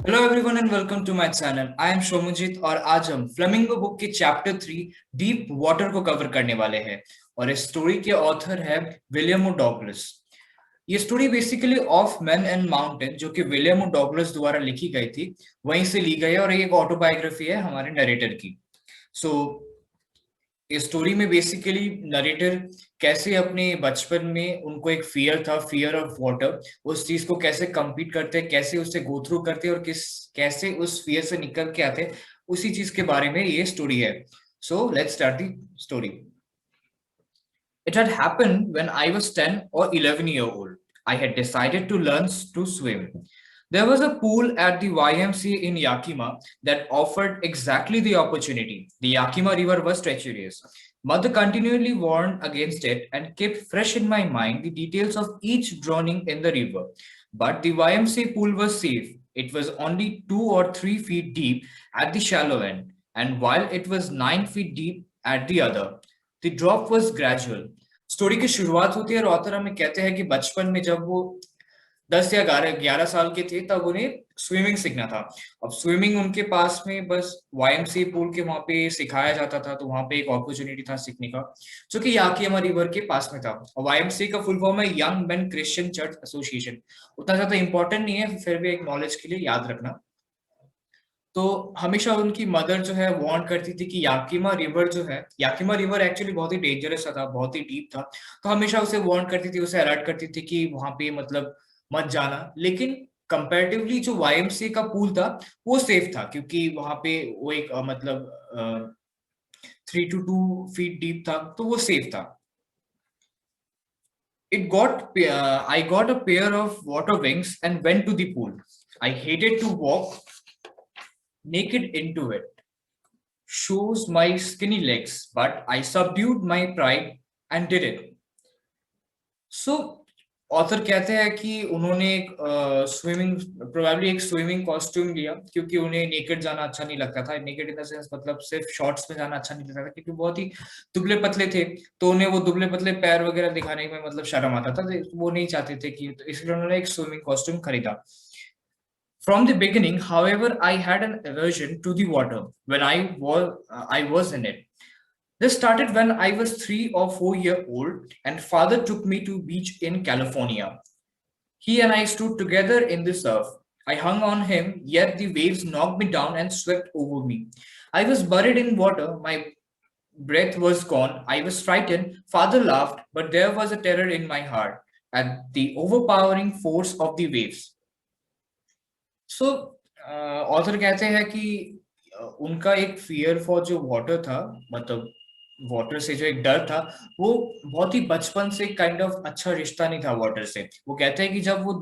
Hello everyone and welcome to my channel. I am Shomjit और आज हम फ्लेमिंगो बुक के चैप्टर 3 डीप वाटर को कवर करने वाले हैं। और इस स्टोरी के ऑथर है विलियम ओ डॉगलस। ये story basically of man and mountain जो कि विलियम ओ डॉगलस द्वारा लिखी गई थी, वहीं से ली गई है और ये एक ऑटोबायोग्राफी है हमारे नरेटर की। सो इस स्टोरी में बेसिकली नरेटर कैसे अपने बचपन में उनको एक फियर था, फियर ऑफ वाटर, उस चीज को कैसे compete करते, कैसे उससे गो थ्रू करते और कैसे उस फियर से निकल के आते, उसी चीज के बारे में ये स्टोरी है। So let's start the story. It had happened when I was 10 or 11-year old. I had decided to learn to swim. There was a pool at the YMCA in Yakima that offered exactly the opportunity. The Yakima River was treacherous. Mother continually warned against it and kept fresh in my mind the details of each drowning in the river. But the YMCA pool was safe. It was only 2 or 3 feet deep at the shallow end, and while it was 9 feet deep at the other, the drop was gradual. Story की शुरुआत होती है और author हमें कहते हैं कि बचपन में जब वो 10 या 11 साल के थे तब उन्हें स्विमिंग सीखना था। अब स्विमिंग उनके पास में बस वाईएमसी पूल के वहां पे सिखाया जाता था, तो वहां पे एक अपॉर्चुनिटी था सीखने का, जो कि याकिमा रिवर के पास में था। और वाईएमसी का फुल फॉर्म है young man Christian church association. उतना ज्यादा इंपॉर्टेंट नहीं है, फिर भी एक नॉलेज के लिए याद रखना। तो हमेशा उनकी मदर जो है वार्न करती थी कि याकिमा रिवर जो है, याकिमा रिवर एक्चुअली बहुत ही डेंजरस था, बहुत ही डीप था। तो हमेशा उसे वार्न करती थी, उसे अलर्ट करती थी कि वहां पे मतलब मत जाना। लेकिन कंपैरेटिवली जो वाईएमसी का पूल था वो सेफ था, क्योंकि वहां पे वो एक मतलब 3 to 2 feet डीप था, तो वो सेफ था। I got a pair of water wings and went to the pool. I hated to walk naked into it. Shows my skinny legs, but I subdued my pride and did it. So author कहते हैं कि उन्होंने एक swimming probably एक swimming costume लिया, क्योंकि उन्हें naked जाना अच्छा नहीं लगता था। नेकेड इन द सेंस मतलब सिर्फ शॉर्ट्स में जाना अच्छा नहीं लगता था, क्योंकि बहुत ही दुबले पतले थे, तो उन्हें वो दुबले पतले पैर वगैरह दिखाने में मतलब शर्म आता था, तो वो नहीं चाहते थे कि, तो इसलिए उन्होंने एक स्विमिंग कॉस्ट्यूम खरीदा। From the beginning, however, I had an aversion to the water when I was in it. This started when I was 3 or 4 years old, and father took me to beach in California. He and I stood together in the surf. I hung on him, yet the waves knocked me down and swept over me. I was buried in water. My breath was gone. I was frightened. Father laughed, but there was a terror in my heart at the overpowering force of the waves. So author कहते हैं कि उनका एक fear for जो water था, मतलब water से जो एक डर था, वो बहुत ही बचपन से काइंड ऑफ अच्छा रिश्ता नहीं था वाटर से। वो कहते हैं कि जब वो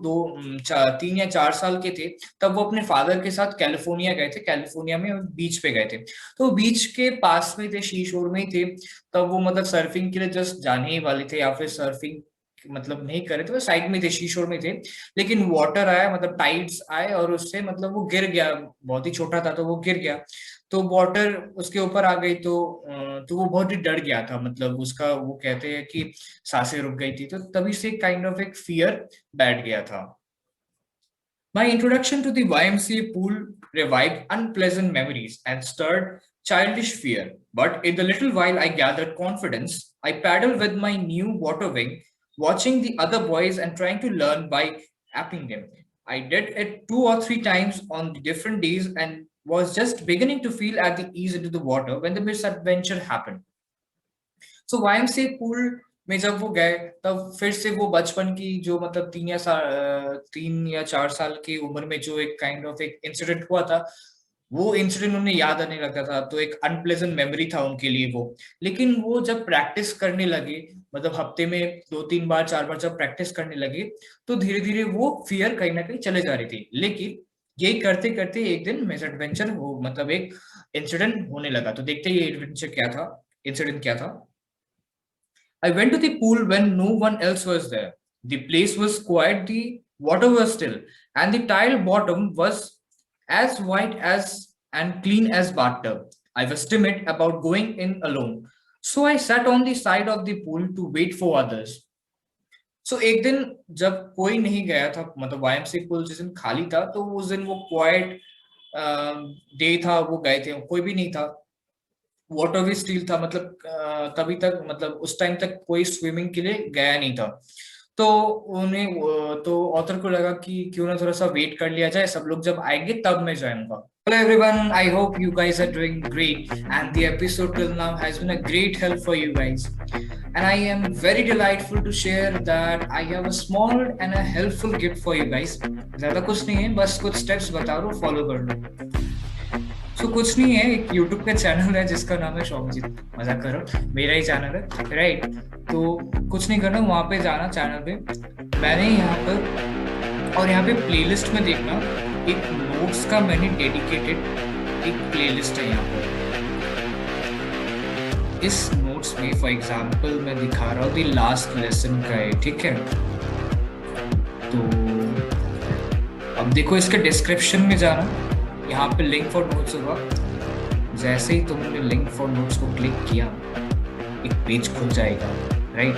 3 या 4 साल के थे, तब वो अपने फादर के साथ कैलिफोर्निया गए थे। कैलिफोर्निया में बीच पे गए थे, तो बीच के पास में थे, शी शोर में ही थे। तब वो मतलब सर्फिंग के लिए जस्ट जाने ही वाले थे, या फिर सर्फिंग मतलब नहीं करे थे, वो साइड में थे, शीशोर में थे। लेकिन वाटर आया, मतलब टाइड्स आए, और उससे मतलब वो गिर गया। बहुत ही छोटा था तो वो गिर गया, तो वाटर उसके ऊपर आ गई। तो वो बहुत ही डर गया था, मतलब उसका वो कहते हैं कि सांसें रुक गई थी, तो तभी से काइंड ऑफ एक फियर बैठ गया था। My introduction to the YMCA pool revived unpleasant memories and stirred childish fear. But in the little while I gathered confidence, I paddled with my new water wing, watching the other boys and trying to learn by apping them. I did it 2 or 3 times on the different days and was just beginning to feel at the ease into the water when the misadventure happened. So YMCA pool में जब वो गए, तब फिर से वो बचपन की जो मतलब 3 या 4 साल की उम्र में जो एक काइंड ऑफ एक इंसिडेंट हुआ था, वो इंसिडेंट उन्हें याद आने लगा था। तो एक अनप्लेजेंट मेमोरी था उनके लिए वो। लेकिन वो जब प्रैक्टिस करने लगे, मतलब हफ्ते में 2-3 बार 4 बार जब प्रैक्टिस करने लगे, तो धीरे धीरे वो फियर कहीं ना कहीं चले जा रही थी। लेकिन ये करते करते एक दिन मिस एडवेंचर हो, मतलब एक इंसिडेंट होने लगा। तो देखते ही ये एडवेंचर क्या था, इंसिडेंट क्या था। I went to the pool when no one else was there. The place was quiet, the water was still, and the tile bottom was as white as and clean as bathtub. I was timid about going in alone, so I sat on the side of the pool to wait for others. सो एक दिन जब कोई नहीं गया था, मतलब YMC पुल जिस दिन खाली था, तो उस दिन वो क्वाइट डे था, वो गए थे, कोई भी नहीं था, वाटर भी स्टील था, मतलब तभी तक, मतलब उस टाइम तक कोई स्विमिंग के लिए गया नहीं था। तो तो ऑथर को लगा कि क्यों ना थोड़ा सा वेट कर लिया जाए, सब लोग जब आएंगे तब मैं जाऊंगा। Hello everyone, I hope you guys are doing great and the episode till now has been a great help for you guys. And I am very delightful to share that I have a small and a helpful gift for you guys. ज्यादा कुछ नहीं है, बस कुछ steps बता रहा हूँ, follow कर लो। कुछ नहीं है, एक यूट्यूब पे चैनल है जिसका नाम है शौकजीत, मजाक करो, मेरा ही चैनल है, राइट। तो कुछ नहीं करना, वहां पे जाना चैनल पे, मैंने यहाँ पर, और यहाँ पे प्लेलिस्ट में देखना, एक नोट्स का मैंने डेडिकेटेड एक प्लेलिस्ट है यहाँ पर। इस नोट्स में फॉर एग्जांपल मैं दिखा रहा हूँ द लास्ट लेसन का है, ठीक है। तो अब देखो, इसके डिस्क्रिप्शन में जाना, यहाँ पे लिंक फॉर नोट्स होगा। जैसे ही तुमने लिंक फॉर नोट्स को क्लिक किया, एक पेज खुल जाएगा, राइट।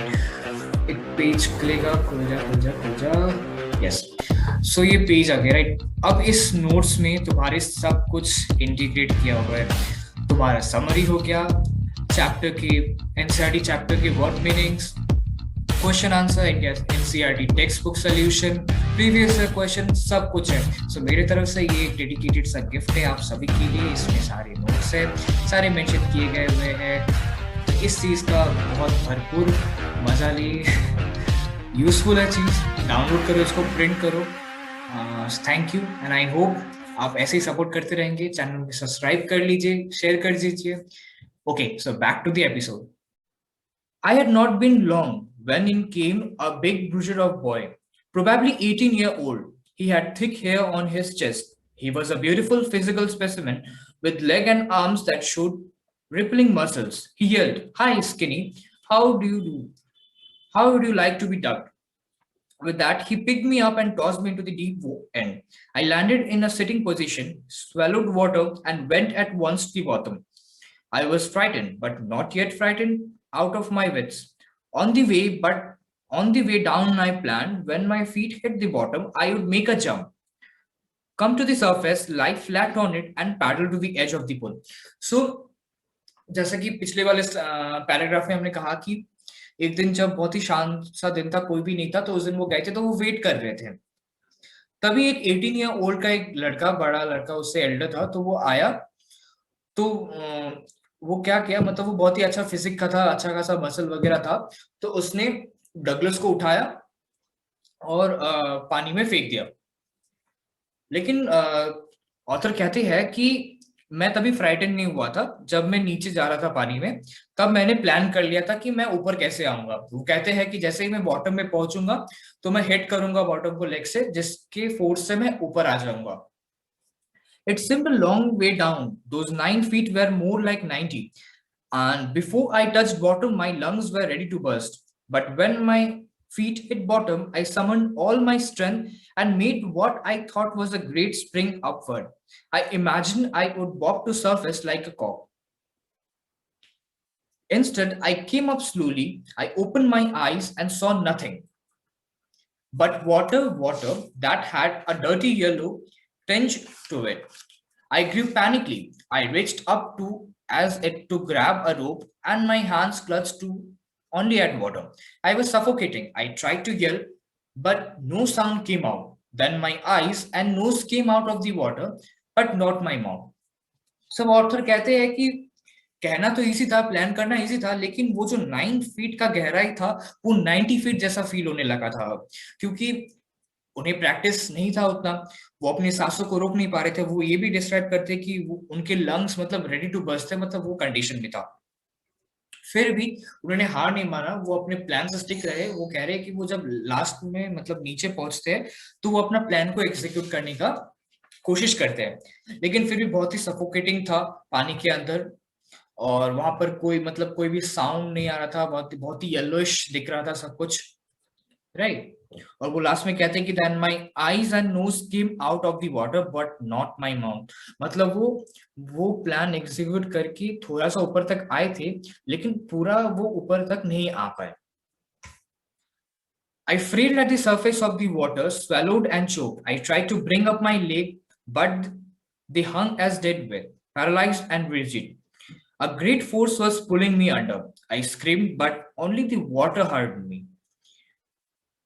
एक पेज खुलेगा, खुल जा, यस। सो ये पेज आ गया, राइट। अब इस नोट्स में तुम्हारे सब कुछ इंटीग्रेट किया हुआ है। तुम्हारा समरी हो गया चैप्टर के, एनसीईआरटी चैप्टर के word meanings, question answer, NCERT text book solution, previous question, सब कुछ है। सो मेरे तरफ से ये एक डेडिकेटेड सा गिफ्ट है आप सभी के लिए। इसमें सारे नोट्स है, सारे मेंशन किए गए हुए हैं। तो इस चीज का बहुत भरपूर मजा लिए। यूजफुल है चीज, डाउनलोड करो इसको, प्रिंट करो। Thank you and I hope आप ऐसे ही सपोर्ट करते रहेंगे। चैनल को सब्सक्राइब कर लीजिए, शेयर कर दीजिए। Okay, so back to the episode. I had not been long when in came a big bruiser of boy, probably 18-year-old. He had thick hair on his chest. He was a beautiful physical specimen with legs and arms that showed rippling muscles. He yelled, "Hi, skinny. How do you do? How would you like to be ducked?" With that, he picked me up and tossed me into the deep end. I landed in a sitting position, swallowed water, and went at once to the bottom. I was frightened, but not yet frightened out of my wits. On the way down, I planned when my feet hit the bottom, I would make a jump, come to the surface, lie flat on it, and paddle to the edge of the pool. So, जैसा कि पिछले वाले paragraph में हमने कहा कि एक दिन जब बहुत ही शांत सा दिन था, कोई भी नहीं था, तो उस दिन वो गए थे, तो वो वेट कर रहे थे। तभी एक 18 ईयर ओल्ड का एक लड़का, बड़ा लड़का, उससे एल्डर था, तो वो आया। तो वो क्या किया, मतलब वो बहुत ही अच्छा फिजिक का था, अच्छा खासा मसल वगैरह था। तो उसने डगलस को उठाया और पानी में फेंक दिया। लेकिन ऑथर कहते हैं कि मैं तभी फ्राइटन नहीं हुआ था, जब मैं नीचे जा रहा था पानी में, तब मैंने प्लान कर लिया था कि मैं ऊपर कैसे आऊंगा। वो कहते हैं कि जैसे ही मैं बॉटम में पहुंचूंगा, तो मैं हिट करूंगा बॉटम को लेग से, जिसके फोर्स से मैं ऊपर आ जाऊंगा। It seemed a long way down. Those 9 feet were more like 90. And before I touched bottom, my lungs were ready to burst. But when my feet hit bottom, I summoned all my strength and made what I thought was a great spring upward. I imagined I would bob to surface like a cock. Instead, I came up slowly. I opened my eyes and saw nothing but water that had a dirty yellow tinge to it. I grew panically. I reached up to as it to grab a rope, and my hands clutched to only at bottom. I was suffocating. I tried to yell, but no sound came out. Then my eyes and nose came out of the water, but not my mouth. सब author कहते हैं कि कहना तो easy था, plan करना easy था, लेकिन वो जो 9 फीट का गहराई था, वो 90 फीट जैसा फील होने लगा था। क्योंकि उन्हें प्रैक्टिस नहीं था उतना, वो अपनी सांसों को रोक नहीं पा रहे थे। वो ये भी डिस्क्राइब करते कि वो उनके लंग्स मतलब रेडी टू बर्स्ट थे, मतलब वो कंडीशन में था। फिर भी उन्होंने हार नहीं माना, वो अपने प्लान से स्टिक रहे। वो कह रहे हैं कि वो जब लास्ट में मतलब नीचे पहुंचते हैं, तो वो अपना प्लान को एग्जीक्यूट करने का कोशिश करते हैं, लेकिन फिर भी बहुत ही सफोकेटिंग था पानी के अंदर। और वहां पर कोई मतलब कोई भी साउंड नहीं आ रहा था, बहुत ही येलोइश दिख रहा था सब कुछ, राइट। और वो लास्ट में कहते हैं कि then my eyes and nose came out of the water but not my mouth. मतलब वो प्लान एग्जीक्यूट करके थोड़ा सा ऊपर तक आए थे, लेकिन पूरा वो ऊपर तक नहीं आ पाए। I frailed at the surface of the water, swallowed and choked. I tried to bring up my leg, but they hung as dead weight, paralyzed and rigid. A great force was pulling me under. I screamed, but only the water heard me.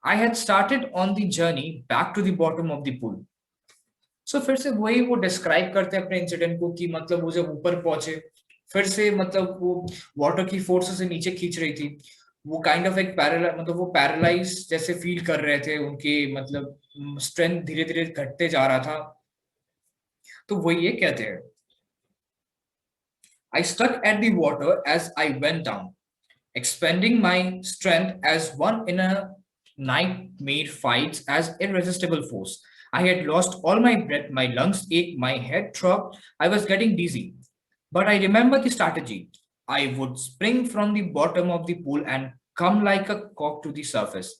I had started on the journey back to the bottom of the pool. सो फिर से वही वो describe करते हैं अपने incident को कि मतलब वो जब ऊपर पहुंचे फिर से मतलब वो वाटर की फोर्स से नीचे खींच रही थी वो काइंड ऑफ एक पैरालाइज मतलब वो पैरालाइज जैसे फील कर रहे थे उनके मतलब स्ट्रेंथ धीरे धीरे घटते जा रहा था तो वो ये कहते हैं I stuck at the water as I went down, expending my strength as one in a nightmare fights as irresistible force. I had lost all my breath, my lungs ached, my head throbbed, I was getting dizzy. But I remember the strategy. I would spring from the bottom of the pool and come like a cock to the surface.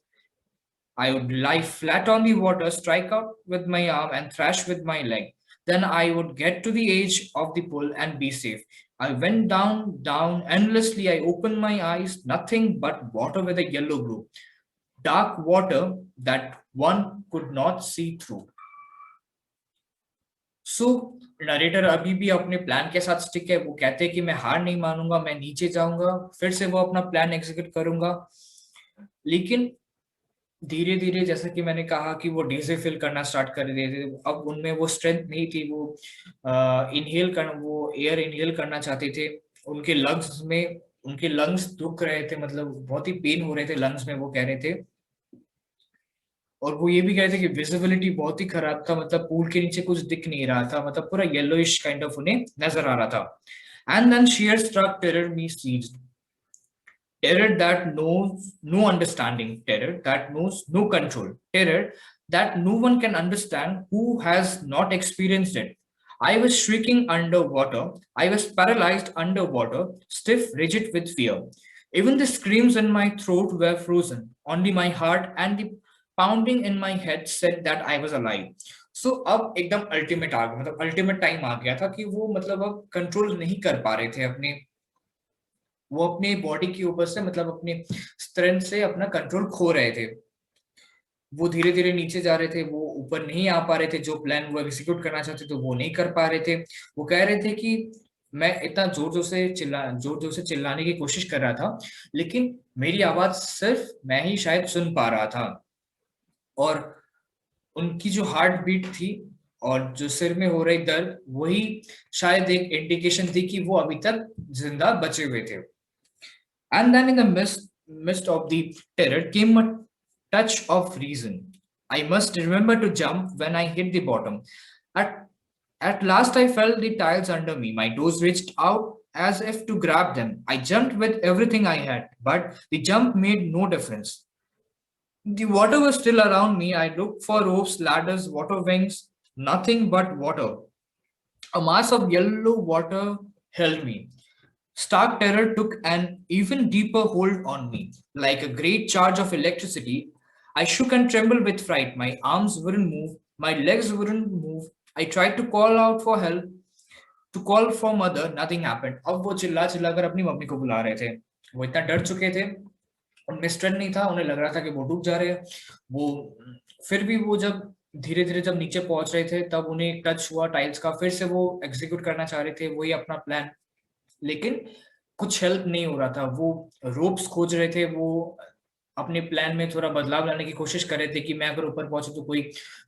I would lie flat on the water, strike out with my arm, and thrash with my leg. Then I would get to the edge of the pool and be safe. I went down, down endlessly. I opened my eyes, nothing but water with a yellow glow. Dark water that one could not see through. So narrator अभी भी अपने plan के साथ stick है वो कहते हैं कि मैं हार नहीं मानूंगा मैं नीचे जाऊंगा फिर से वो अपना प्लान एग्जीक्यूट करूंगा लेकिन धीरे धीरे जैसा कि मैंने कहा कि वो डीजे फिल करना स्टार्ट कर दिए थे अब उनमें वो स्ट्रेंथ नहीं थी वो इनहेल करना वो एयर इनहेल करना चाहते थे उनके लंग्स में उनके लंग्स दुख रहे थे मतलब बहुत ही पेन हो रहे थे लंग्स में वो कह रहे थे और वो ये भी कह रहे थे कि विजिबिलिटी बहुत ही खराब था मतलब पूल के नीचे कुछ दिख नहीं रहा था मतलब पूरा येलोइश काइंड ऑफ उन्हें नजर आ रहा था and then sheer struck terror me seized terror that knows no understanding terror that knows no control terror that no one can understand who has not experienced it. I was shrieking underwater. I was paralyzed underwater, stiff, rigid with fear. Even the screams in my throat were frozen. Only my heart and the pounding in my head said that I was alive. So अब एकदम ultimate आ गया मतलब ultimate time आ गया था कि वो मतलब अब कंट्रोल नहीं कर पा रहे थे अपने वो अपने बॉडी के ऊपर से मतलब अपने स्ट्रेंथ से अपना कंट्रोल खो रहे थे वो धीरे धीरे नीचे जा रहे थे वो ऊपर नहीं आ पा रहे थे जो प्लान वो एग्जीक्यूट करना चाहते थे वो नहीं कर पा रहे थे वो कह रहे थे कि मैं इतना जोर जोर से चिल्लाने की कोशिश कर रहा था लेकिन मेरी आवाज सिर्फ मैं ही शायद सुन पा रहा था और उनकी जो हार्ट बीट थी और जो सिर में हो रही दर्द वही शायद एक इंडिकेशन थी कि वो अभी तक जिंदा बचे हुए थे and then in the midst of the terror came a touch of reason. I must remember to jump when I hit the bottom. At at last I felt the tiles under me. My toes reached out as if to grab them. I jumped with everything I had, but the jump made no difference. The water was still around me. I looked for ropes, ladders, water wings, nothing but water. A mass of yellow water held me. Stark terror took an even deeper hold on me. Like a great charge of electricity, I shook and trembled with fright. My arms wouldn't move, my legs wouldn't move. I tried to call out for help, to call for mother, nothing happened. अब वो चिल्ला चिल्ला कर अपनी mummy को बुला रहे थे वो इतना डर चुके थे उनमें स्ट्रेंथ नहीं था उन्हें लग रहा था कि वो डूब जा रहे हैं वो फिर भी वो जब धीरे धीरे जब नीचे पहुंच रहे थे तब उन्हें टच हुआ टाइल्स का फिर से वो एग्जीक्यूट करना चाह रहे थे वही अपना प्लान लेकिन कुछ हेल्प नहीं हो रहा था वो रोप्स खोज रहे थे वो अपने प्लान में थोड़ा बदलाव लाने की कोशिश कर रहे थे कि मैं अगर ऊपर पहुंचू तो कोई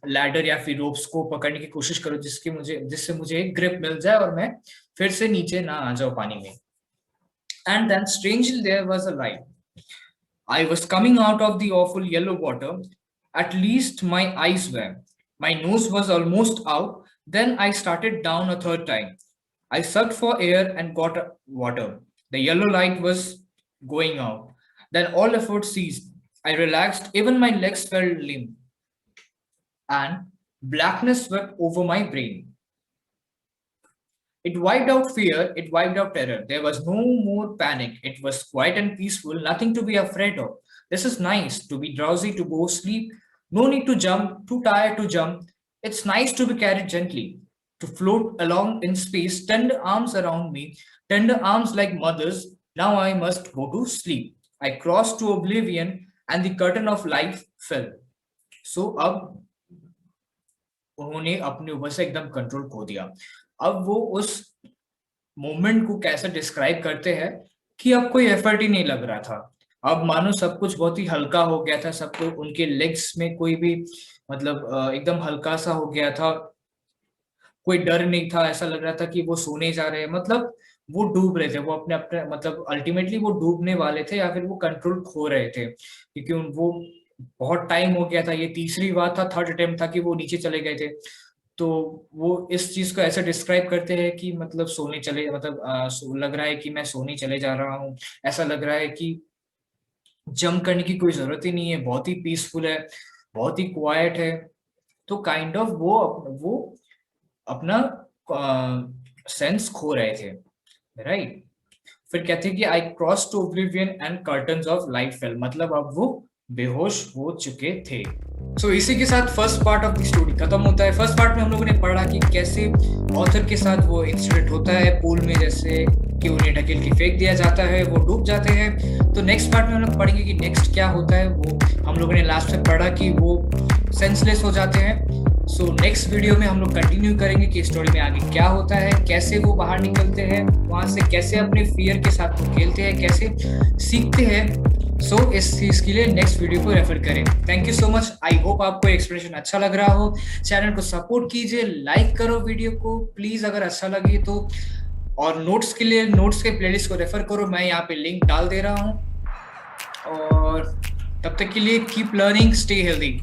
लैडर या फिर रोप्स को पकड़ने की कोशिश करूं जिससे मुझे एक ग्रिप मिल जाए और मैं फिर से नीचे ना आ जाऊं पानी में and then strangely there was a light I was coming out of the awful yellow water. At least my eyes were. My nose was almost out. Then I started down a third time. I sucked for air and got water. The yellow light was going out. Then all effort ceased. I relaxed. Even my legs felt limp. And blackness swept over my brain. It wiped out fear, it wiped out terror. There was no more panic. It was quiet and peaceful, nothing to be afraid of. This is nice to be drowsy, to go sleep. No need to jump, too tired to jump. It's nice to be carried gently, to float along in space, tender arms around me, tender arms like mothers. Now I must go to sleep. I crossed to oblivion. and the curtain of life fell. So अब उन्होंने अपने ऊपर से एकदम control खो दिया। अब वो उस मोमेंट को कैसे डिस्क्राइब करते हैं कि अब कोई एफर्ट ही नहीं लग रहा था, अब मानो सब कुछ बहुत ही हल्का हो गया था, सब कुछ उनके लेग्स में कोई भी मतलब एकदम हल्का सा हो गया था, कोई डर नहीं था, ऐसा लग रहा था कि वो सोने जा रहे हैं, मतलब वो डूब रहे थे, वो अपने अपने मतलब अल्टीमेटली वो डूबने वाले थे या फिर वो कंट्रोल खो रहे थे, क्योंकि वो बहुत टाइम हो गया था, ये तीसरी बार था, थर्ड अटेम्प्ट था कि वो नीचे चले गए थे। तो वो इस चीज को ऐसे डिस्क्राइब करते हैं कि मतलब सोने चले, मतलब लग रहा है कि मैं सोने चले जा रहा हूँ, ऐसा लग रहा है कि जंप करने की कोई जरूरत ही नहीं है, बहुत ही पीसफुल है, बहुत ही क्वाइट है। तो काइंड ऑफ वो अपना सेंस खो रहे थे, राइट। फिर कहते हैं कि I cross to oblivion and curtains of life fell, मतलब अब वो बेहोश हो चुके थे। सो इसी के साथ first part of the story खत्म होता है। फर्स्ट पार्ट में हम लोगों ने पढ़ा कि कैसे ऑथर के साथ वो इंसिडेंट होता है पूल में, जैसे कि उन्हें ढकेल के फेंक दिया जाता है, वो डूब जाते हैं। तो नेक्स्ट पार्ट में हम लोग पढ़ेंगे कि नेक्स्ट क्या होता है। वो हम लोगों ने लास्ट में पढ़ा कि वो सेंसलेस हो जाते हैं। सो नेक्स्ट वीडियो में हम लोग कंटिन्यू करेंगे कि स्टोरी में आगे क्या होता है, कैसे वो बाहर निकलते हैं वहां से, कैसे अपने फियर के साथ वो खेलते हैं, कैसे सीखते हैं। सो इस चीज के लिए नेक्स्ट वीडियो को रेफर करें। Thank you so much. I hope आपको एक्सप्लेनेशन अच्छा लग रहा हो। चैनल को सपोर्ट कीजिए, लाइक करो वीडियो को प्लीज अगर अच्छा लगे तो, और नोट्स के लिए नोट्स के प्लेलिस्ट को रेफर करो, मैं यहाँ पे लिंक डाल दे रहा हूँ। और तब तक के लिए कीप लर्निंग, स्टे हेल्दी।